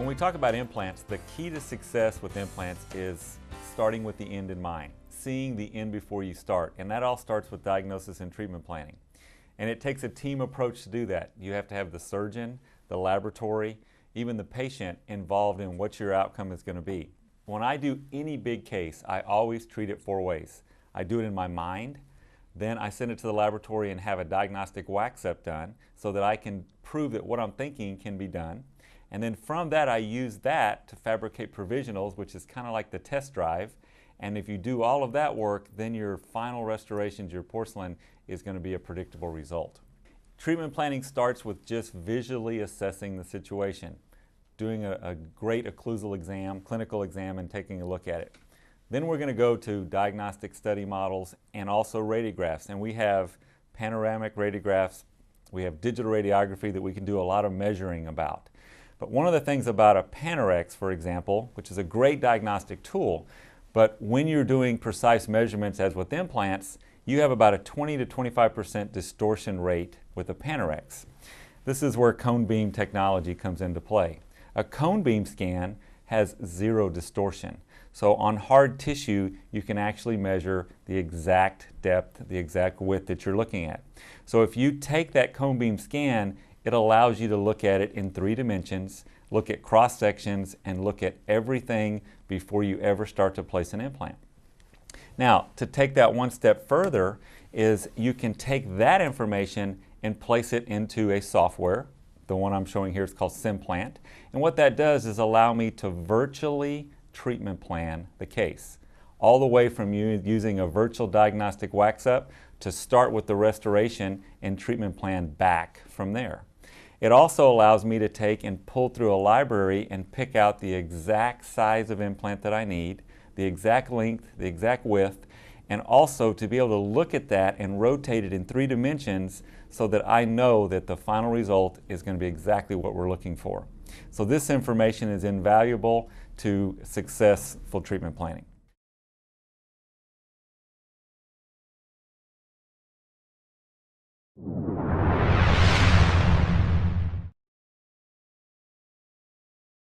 When we talk about implants, the key to success with implants is starting with the end in mind, seeing the end before you start, and that all starts with diagnosis and treatment planning. And it takes a team approach to do that. You have to have the surgeon, the laboratory, even the patient involved in what your outcome is going to be. When I do any big case, I always treat it 4 ways. I do it in my mind, then I send it to the laboratory and have a diagnostic wax-up done so that I can prove that what I'm thinking can be done. And then from that, I use that to fabricate provisionals, which is kind of like the test drive. And if you do all of that work, then your final restorations, your porcelain, is going to be a predictable result. Treatment planning starts with just visually assessing the situation, doing a great occlusal exam, clinical exam, and taking a look at it. Then we're going to go to diagnostic study models and also radiographs. And we have panoramic radiographs, we have digital radiography that we can do a lot of measuring about. But one of the things about a Panorex, for example, which is a great diagnostic tool, but when you're doing precise measurements as with implants, you have about a 20 to 25% distortion rate with a Panorex. This is where cone beam technology comes into play. A cone beam scan has 0 distortion. So on hard tissue, you can actually measure the exact depth, the exact width that you're looking at. So if you take that cone beam scan, it allows you to look at it in 3 dimensions, look at cross sections, and look at everything before you ever start to place an implant. Now, to take that one step further is you can take that information and place it into a software. The one I'm showing here is called Simplant. And what that does is allow me to virtually treatment plan the case, all the way from using a virtual diagnostic wax-up to start with the restoration and treatment plan back from there. It also allows me to take and pull through a library and pick out the exact size of implant that I need, the exact length, the exact width, and also to be able to look at that and rotate it in 3 dimensions so that I know that the final result is going to be exactly what we're looking for. So this information is invaluable to successful treatment planning.